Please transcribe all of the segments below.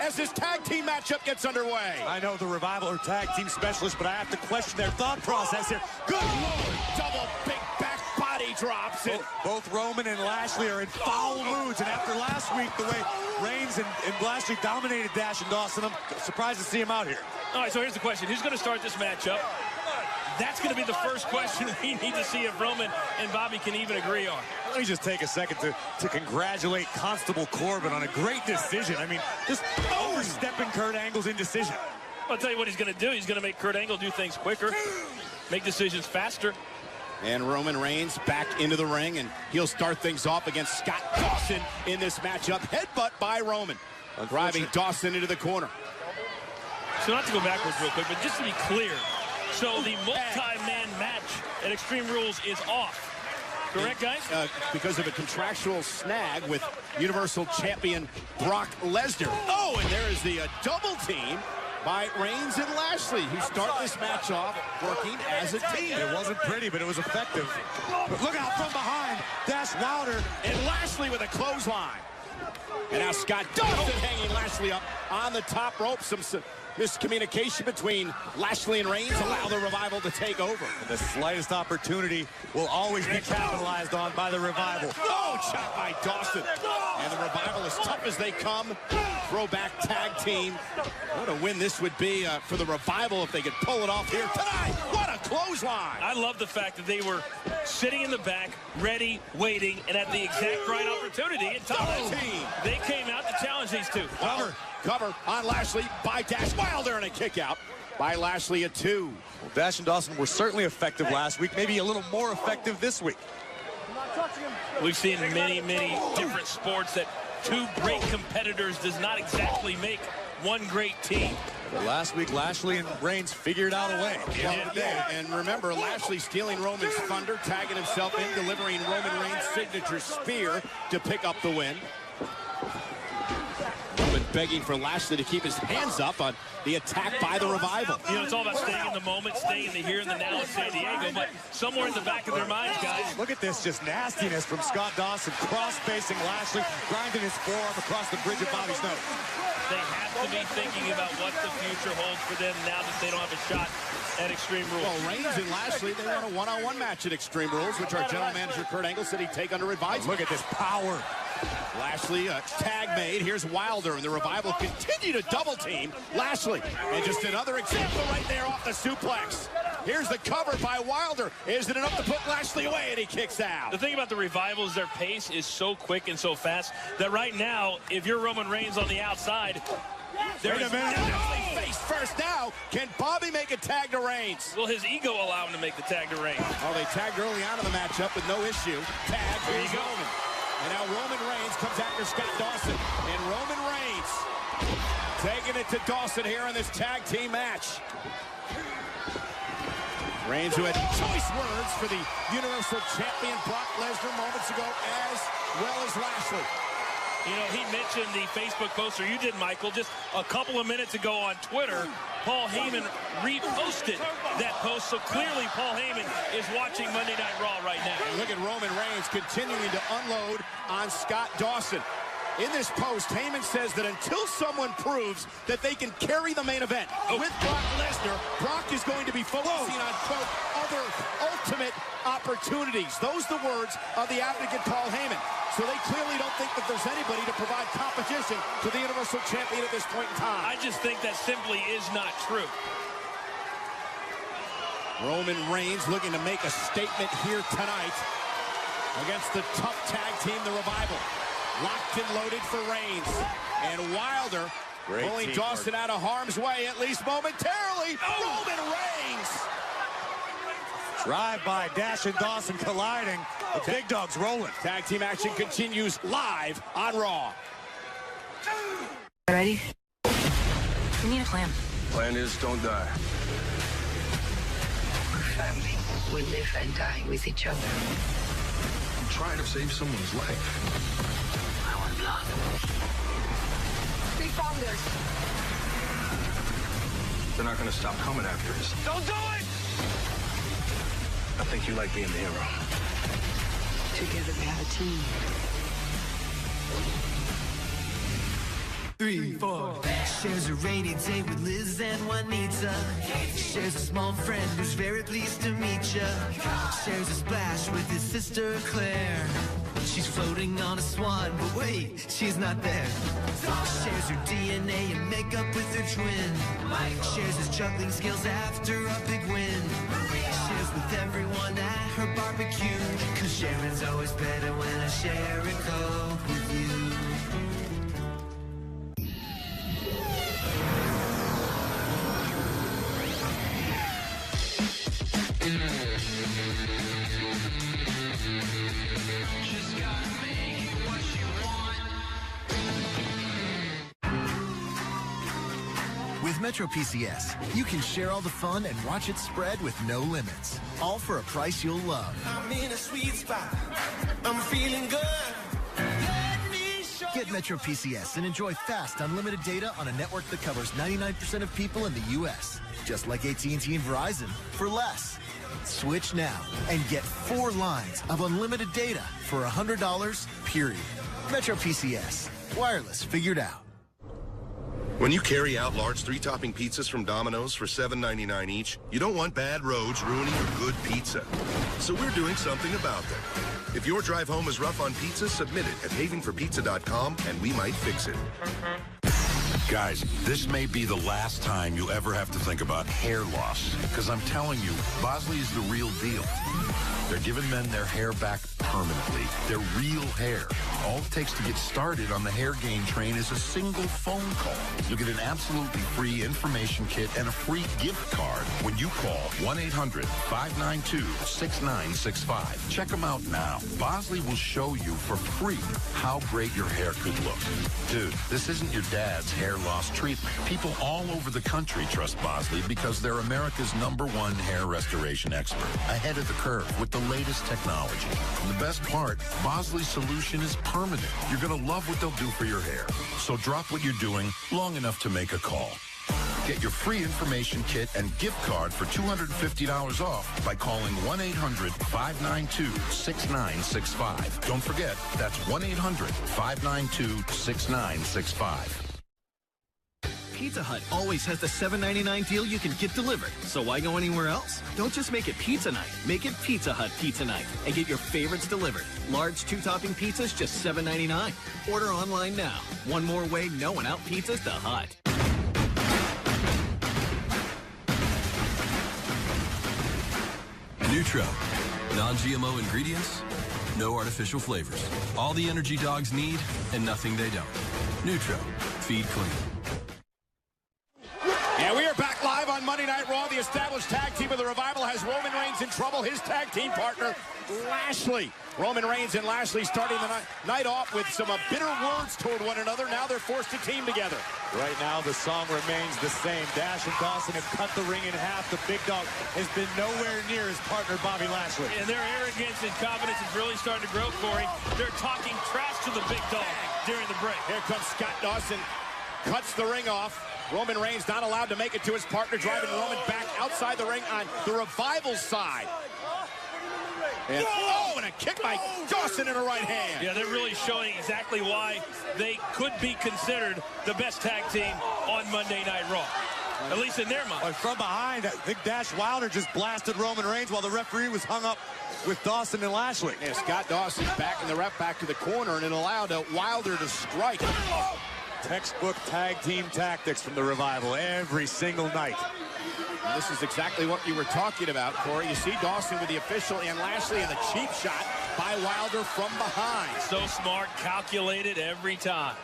as this tag team matchup gets underway. I know the Revival are tag team specialists, but I have to question their thought process here. Good Lord! Double big back body drops. Both Roman and Lashley are in foul moods, and after last week, the way Reigns and Lashley dominated Dash and Dawson, I'm surprised to see him out here. All right, so here's the question. Who's going to start this matchup? That's going to be the first question we need to see if Roman and Bobby can even agree on. Let me just take a second to congratulate Constable Corbin on a great decision. I mean, just overstepping Kurt Angle's indecision. I'll tell you what he's going to do. He's going to make Kurt Angle do things quicker, make decisions faster. And Roman Reigns back into the ring, and he'll start things off against Scott Dawson in this matchup. Headbutt by Roman, driving Dawson into the corner. So not to go backwards real quick, but just to be clear, so the multi-man match at Extreme Rules is off. Correct, guys? Because of a contractual snag with Universal Champion Brock Lesnar. Oh, and there is the double team by Reigns and Lashley, who start this match off working as a team. It wasn't pretty, but it was effective. But look out from behind. Dash Wilder. And Lashley with a clothesline. And now Scott Dawson hanging Lashley up on the top rope. Some miscommunication between Lashley and Reigns allow the Revival to take over. And the slightest opportunity will always be capitalized on by the Revival. Oh, shot by Dawson. And the Revival, as tough as they come, throwback tag team. What a win this would be for the Revival if they could pull it off here tonight. What a clothesline. I love the fact that they were sitting in the back, ready, waiting, and at the exact right opportunity in time, they came out to challenge these two. Cover on Lashley by Dash Wilder, and a kick out by Lashley at 2. Well, Dash and Dawson were certainly effective last week, maybe a little more effective this week. We've seen many, many different sports that two great competitors does not exactly make one great team. But last week, Lashley and Reigns figured out a way. And remember, Lashley stealing Roman's thunder, tagging himself in, delivering Roman Reigns' signature spear to pick up the win. Roman begging for Lashley to keep his hands up on the attack by the Revival. You know, it's all about staying in the moment, staying in the here and the now in San Diego, but somewhere in the back of their minds, guys. Look at this, just nastiness from Scott Dawson, cross-facing Lashley, grinding his forearm across the bridge of Bobby's nose. They have to be thinking about what the future holds for them now that they don't have a shot at Extreme Rules. Well, Reigns and Lashley, they want a one-on-one match at Extreme Rules, which our general manager Kurt Angle said he'd take under advisement. Look at this power. Lashley, a tag made. Here's Wilder, and the Revival continue to double team Lashley. And just another example right there off the suplex. Here's the cover by Wilder. Is it enough to put Lashley away, and he kicks out? The thing about the Revival is their pace is so quick and so fast that right now, if you're Roman Reigns on the outside, there's definitely face first now. Can Bobby make a tag to Reigns? Will his ego allow him to make the tag to Reigns? Oh, they tagged early on in the matchup with no issue. Tag, here you go. And now Roman Reigns comes after Scott Dawson. And Roman Reigns taking it to Dawson here in this tag team match. Reigns, who had choice words for the Universal Champion Brock Lesnar moments ago, as well as Lashley. You know, he mentioned the Facebook poster you did, Michael, just a couple of minutes ago on Twitter. Paul Heyman reposted that post, so clearly Paul Heyman is watching Monday Night Raw right now. And look at Roman Reigns continuing to unload on Scott Dawson. In this post, Heyman says that until someone proves that they can carry the main event with Brock Lesnar, Brock is going to be focusing on, quote, other ultimate opportunities. Those are the words of the advocate Paul Heyman. So they clearly don't think that there's anybody to provide competition to the Universal Champion at this point in time. I just think that simply is not true. Roman Reigns looking to make a statement here tonight against the tough tag team, the Revival. Locked and loaded for Reigns. And Wilder pulling Dawson out of harm's way, at least momentarily. Roman Reigns! Drive by Dash and Dawson colliding. The big dog's rolling. Tag team action continues live on Raw. Ready? We need a plan. Plan is don't die. We're family. We live and die with each other. I'm trying to save someone's life. I want blood. Big founders. They're not going to stop coming after us. Don't do it! I think you like being the hero. Together we have a team. 3, 4. Shares a rainy day with Liz and Juanita. Shares a small friend who's very pleased to meet ya. Shares a splash with his sister Claire. She's floating on a swan, but wait, she's not there. Shares her DNA and makeup with her twin. Shares his juggling skills after a big win. Shares with everyone at her barbecue. Cause sharing's always better when I share a Coke with you. With Metro PCS, you can share all the fun and watch it spread with no limits. All for a price you'll love. I'm in a sweet spot. I'm feeling good. Get Metro PCS and enjoy fast, unlimited data on a network that covers 99% of people in the U.S. Just like AT&T and Verizon, for less. Switch now and get 4 lines of unlimited data for $100, period. Metro PCS. Wireless figured out. When you carry out large 3-topping pizzas from Domino's for $7.99 each, you don't want bad roads ruining your good pizza. So we're doing something about that. If your drive home is rough on pizza, submit it at havenforpizza.com and we might fix it. Guys, this may be the last time you ever have to think about hair loss. Because I'm telling you, Bosley is the real deal. They're giving men their hair back permanently. Their real hair. All it takes to get started on the hair gain train is a single phone call. You'll get an absolutely free information kit and a free gift card when you call 1-800-592-6965. Check them out now. Bosley will show you for free how great your hair could look. Dude, this isn't your dad's hair loss treatment. People all over the country trust Bosley because they're America's #1 hair restoration expert. Ahead of the curve with the latest technology. And the best part, Bosley's solution is permanent. You're going to love what they'll do for your hair. So drop what you're doing long enough to make a call. Get your free information kit and gift card for $250 off by calling 1-800-592-6965. Don't forget, that's 1-800-592-6965. Pizza Hut always has the $7.99 deal you can get delivered. So why go anywhere else? Don't just make it pizza night. Make it Pizza Hut pizza night and get your favorites delivered. Large 2-topping pizzas, just $7.99. Order online now. One more way no one out pizzas the Hut. Nutro. Non-GMO ingredients, no artificial flavors. All the energy dogs need and nothing they don't. Nutro. Feed clean. And we are back live on Monday Night Raw. The established tag team of the Revival has Roman Reigns in trouble. His tag team partner, Lashley. Roman Reigns and Lashley starting the night off with some bitter words toward one another. Now they're forced to team together. Right now, the song remains the same. Dash and Dawson have cut the ring in half. The big dog has been nowhere near his partner, Bobby Lashley. And their arrogance and confidence is really starting to grow, Corey. They're talking trash to the big dog during the break. Here comes Scott Dawson. Cuts the ring off. Roman Reigns not allowed to make it to his partner, driving Roman back outside the ring on the Revival's side. And, and a kick by Dawson in a right hand. Yeah, they're really showing exactly why they could be considered the best tag team on Monday Night Raw. At least in their mind. But from behind, I think Dash Wilder just blasted Roman Reigns while the referee was hung up with Dawson and Lashley. Yeah, Scott Dawson backing the ref back to the corner, and it allowed Wilder to strike. Textbook tag team tactics from the Revival every single night. And this is exactly what you were talking about, Corey. You see Dawson with the official and Lashley, and the cheap shot by Wilder from behind. So smart, calculated every time.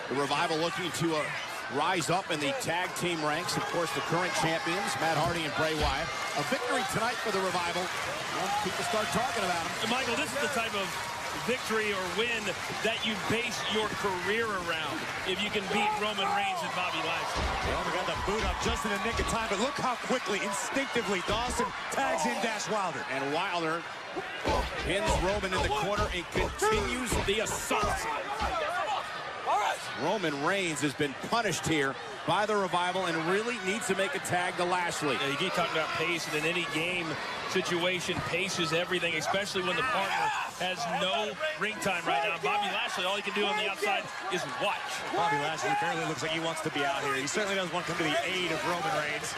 The Revival looking to rise up in the tag team ranks. Of course, the current champions, Matt Hardy and Bray Wyatt. A victory tonight for the Revival. Well, people start talking about them. Michael, this is the type of victory or win that you base your career around if you can beat Roman Reigns and Bobby Lashley. Well, we got the boot up just in the nick of time, but look how quickly, instinctively, Dawson tags in Dash Wilder. And Wilder pins Roman in the corner and continues the assault. All right. Roman Reigns has been punished here by the Revival and really needs to make a tag to Lashley. Yeah, you keep talking about pace, and in any game situation, pace is everything, especially when the partner has no ring time right now. Bobby Lashley, all he can do on the outside is watch. Bobby Lashley barely looks like he wants to be out here. He certainly doesn't want to come to the aid of Roman Reigns.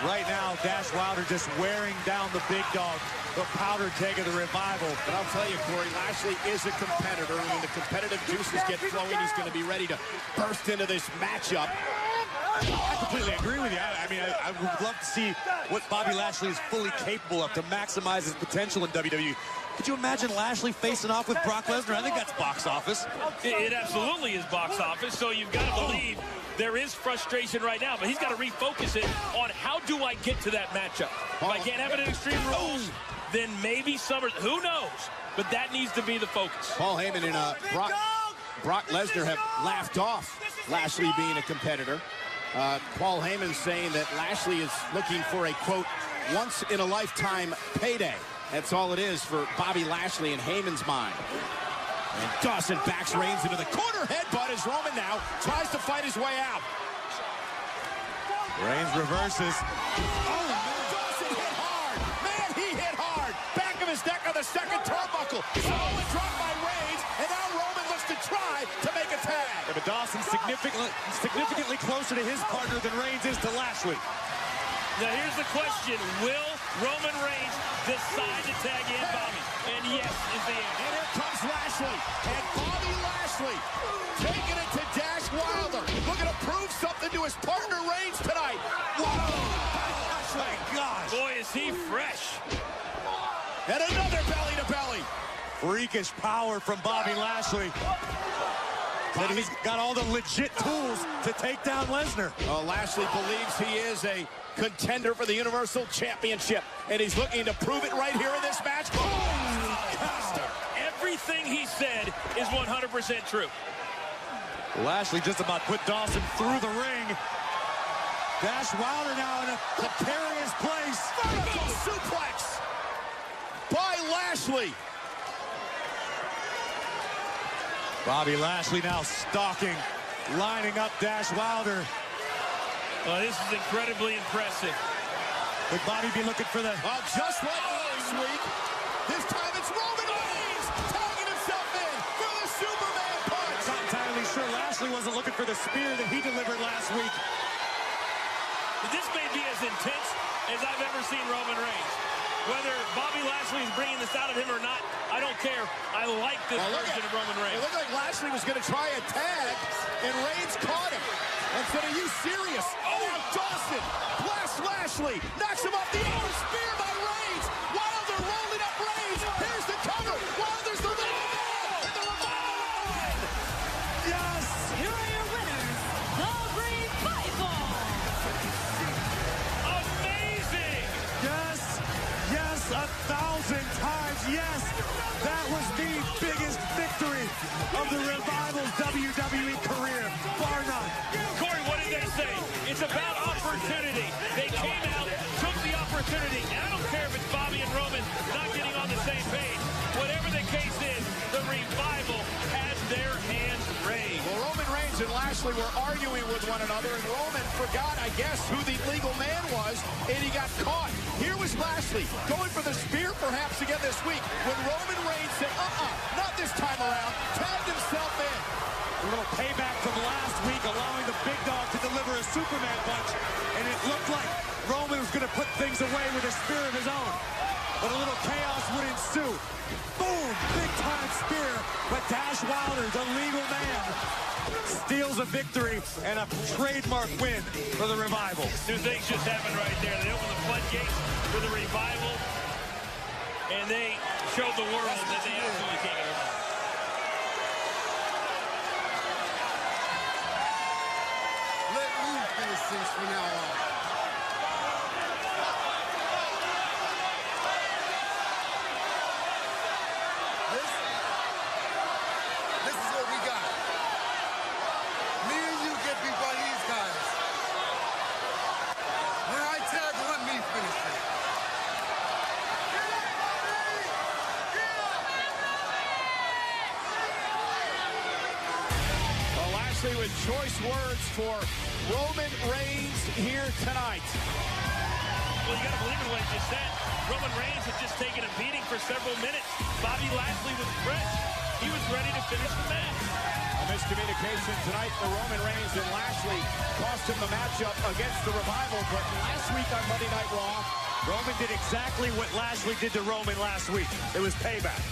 Right now, Dash Wilder just wearing down the big dog, the powder keg of the Revival. But I'll tell you, Corey, Lashley is a competitor, and when the competitive juices get flowing, he's going to be ready to burst into this matchup. I completely agree with you. I mean, I would love to see what Bobby Lashley is fully capable of to maximize his potential in WWE. Could you imagine Lashley facing off with Brock Lesnar? I think that's box office. It absolutely is box office, so you've got to believe there is frustration right now, but he's got to refocus it on how do I get to that matchup. If I can't have it in Extreme Rules, then maybe Summers, who knows? But that needs to be the focus. Paul Heyman and Brock Lesnar have laughed off Lashley being a competitor. Paul Heyman saying that Lashley is looking for a, quote, once-in-a-lifetime payday. That's all it is for Bobby Lashley in Heyman's mind. And Dawson backs Reigns into the corner headbutt as Roman now tries to fight his way out. Reigns reverses. Oh, Dawson hit hard. Man, he hit hard. Back of his neck on the second turnbuckle. Solid drop by Reigns, and now Roman looks to try to make a tag. Yeah, but Dawson significantly closer to his partner than Reigns is to Lashley. Now here's the question. Will Roman Reigns decide to tag in Bobby? And yes is the answer. And here comes Lashley. And Bobby Lashley taking it to Dash Wilder. Looking to prove something to his partner Reigns tonight. Whoa! My gosh. Boy, is he fresh. And another belly-to-belly. Freakish power from Bobby Lashley. And he's got all the legit tools to take down Lesnar. Lashley believes he is a contender for the Universal Championship, and he's looking to prove it right here in this match. Everything he said is 100% true. Lashley just about put Dawson through the ring. Dash Wilder now in a precarious place. Vertical suplex by Lashley. Bobby Lashley now stalking, lining up Dash Wilder. This is incredibly impressive. Would Bobby be looking for the... Just like last week, this time it's Roman Reigns tagging himself in for the Superman punch. I'm not entirely sure Lashley wasn't looking for the spear that he delivered last week. This may be as intense as I've ever seen Roman Reigns. Whether Bobby Lashley is bringing this out of him or not, I don't care. I like this version of Roman Reigns. It looked like Lashley was going to try a tag, and Reigns caught him. And said, are you serious? Oh, now Dawson blasts Lashley, knocks him off the arm, spear by Reigns. Wilder rolling up Reigns. Here's the cover. Wilder's the lead. And the Revival. Yes! Here are your winners, the Revival. Amazing! Yes! Yes, 1,000 times yes! That was the biggest victory of the Revival's WWE career, bar none. Corey, what did they say? It's about opportunity. They came out, took the opportunity, and I don't care if it's Bobby and Roman not getting on the same page. Whatever the case is, the Revival has their hands raised. Well, Roman Reigns and Lashley were arguing with one another, and Roman forgot, I guess, who the legal man was, and he got caught. Here was Lashley going for the spear perhaps again this week when Roman Reigns said, not this time around, tagged himself in. A little payback from last week, allowing the big dog to deliver a Superman punch, and it looked like Roman was going to put things away with a spear of his own. But a little chaos would ensue. Boom! Big-time spear, but Dash Wilder, the legal man, steals a victory and a trademark win for the Revival. Two things just happened right there. They opened the floodgates for the Revival, and they showed the world that they absolutely can't get over. Let me finish this from now on. This is what we got. Me and you get beat by these guys. When I tag, let me finish it. Well, Lashley choice words for Roman Reigns here tonight. Well, you got to believe in what he just said. Roman Reigns had just taken a beating for several minutes. Bobby Lashley was fresh. He was ready to finish the match. A miscommunication tonight for Roman Reigns and Lashley cost him the matchup against the Revival. But last week on Monday Night Raw, Roman did exactly what Lashley did to Roman last week. It was payback.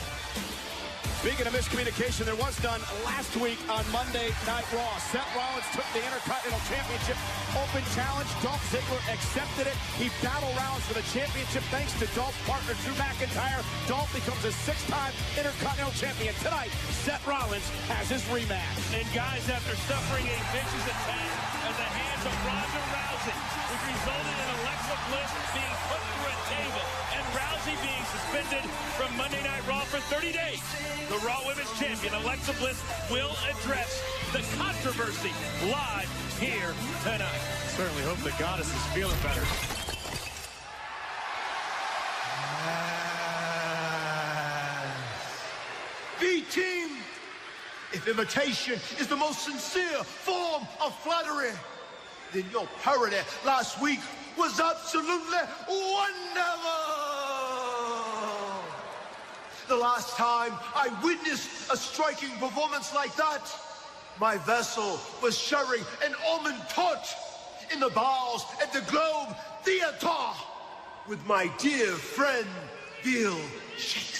Speaking of miscommunication, there was none last week on Monday Night Raw. Seth Rollins took the Intercontinental Championship Open Challenge. Dolph Ziggler accepted it. He battle rounds for the championship thanks to Dolph's partner, Drew McIntyre. Dolph becomes a 6-time Intercontinental Champion. Tonight, Seth Rollins has his rematch. And guys, after suffering a vicious attack at the hands of Ronda Rousey, which resulted in Alexa Bliss being put through a table and Rousey being suspended from Monday Night Raw for 30 days. The Raw Women's Champion, Alexa Bliss, will address the controversy live here tonight. Certainly hope the goddess is feeling better. B-Team, if imitation is the most sincere form of flattery, then your parody last week was absolutely wonderful. The last time I witnessed a striking performance like that, my vessel was sharing an almond torch in the bowels at the Globe Theater with my dear friend, Bill Shakespeare.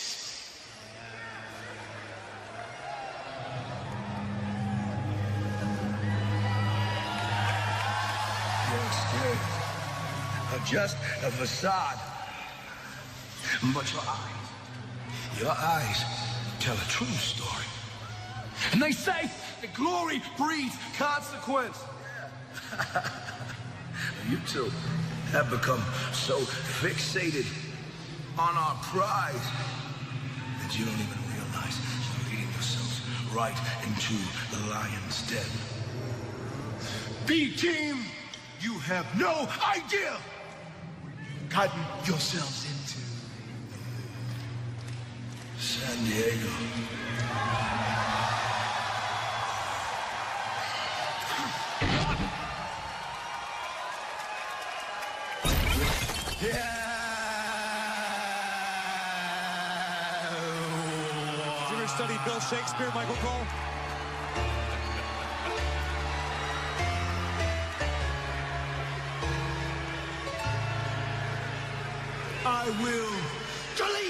Your exterior are just a facade. But your eyes tell a true story. And they say that glory breeds consequence. You two have become so fixated on our prize that you don't even realize you're leading yourselves right into the lion's den. B-Team, you have no idea what you've gotten yourselves into. San Diego. Yeah. Did you ever study Bill Shakespeare, Michael Cole? I will delete